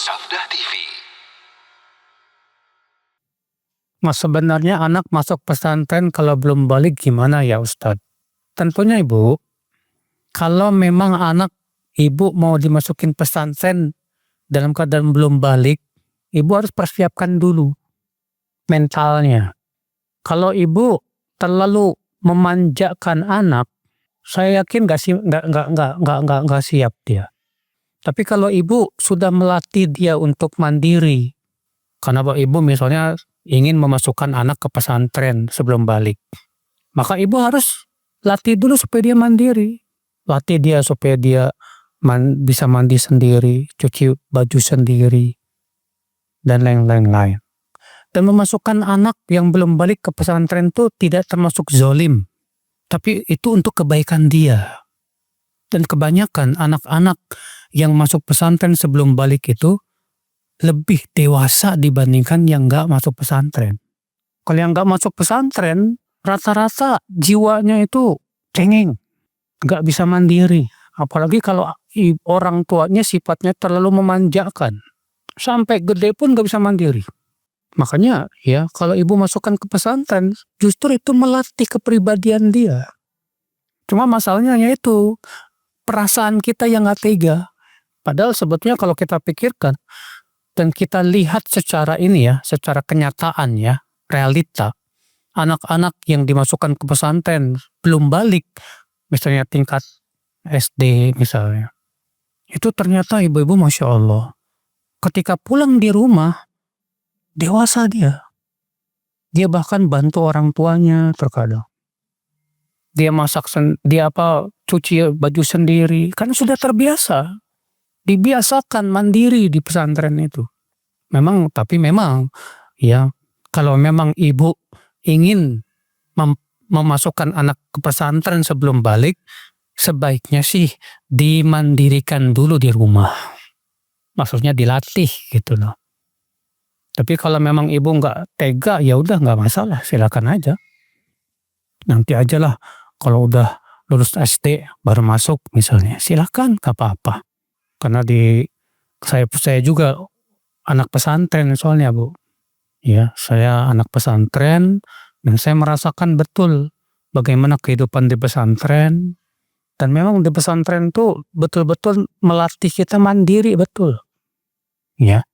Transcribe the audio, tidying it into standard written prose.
Sabda TV. Mas, sebenarnya anak masuk pesantren kalau belum balik gimana ya Ustadz? Tentunya Ibu, kalau memang anak Ibu mau dimasukin pesantren dalam keadaan belum balik, Ibu harus persiapkan dulu mentalnya. Kalau Ibu terlalu memanjakan anak, saya yakin nggak siap dia. Tapi kalau Ibu sudah melatih dia untuk mandiri, karena Ibu misalnya ingin memasukkan anak ke pesantren sebelum balik, maka Ibu harus latih dulu supaya dia mandiri. Latih dia supaya dia bisa mandi sendiri, cuci baju sendiri, dan lain-lain. Dan memasukkan anak yang belum balik ke pesantren itu tidak termasuk zolim, tapi itu untuk kebaikan dia. Dan kebanyakan anak-anak yang masuk pesantren sebelum balik itu lebih dewasa dibandingkan yang nggak masuk pesantren. Kalau yang nggak masuk pesantren, rata-rata jiwanya itu cengeng, nggak bisa mandiri. Apalagi kalau orang tuanya sifatnya terlalu memanjakan, sampai gede pun nggak bisa mandiri. Makanya ya, kalau ibu masukkan ke pesantren, justru itu melatih kepribadian dia. Cuma masalahnya yaitu perasaan kita yang nggak tega. Padahal sebetulnya kalau kita pikirkan dan kita lihat secara ini ya, secara kenyataan ya, realita, anak-anak yang dimasukkan ke pesantren belum balik, misalnya tingkat SD misalnya, itu ternyata ibu-ibu Masya Allah, ketika pulang di rumah, dewasa dia. Dia bahkan bantu orang tuanya terkadang. Dia masak, cuci baju sendiri, kan sudah terbiasa. Dibiasakan mandiri di pesantren itu. Tapi memang ya, kalau memang ibu ingin memasukkan anak ke pesantren sebelum balik, sebaiknya sih dimandirikan dulu di rumah. Maksudnya dilatih gitu loh. Tapi kalau memang ibu nggak tega, ya udah nggak masalah, silakan aja. Nanti aja lah kalau udah lulus SD baru masuk misalnya, silakan, nggak apa-apa. Karena saya juga anak pesantren soalnya Bu. Ya, saya anak pesantren dan saya merasakan betul bagaimana kehidupan di pesantren. Dan memang di pesantren tuh betul-betul melatih kita mandiri betul. Ya.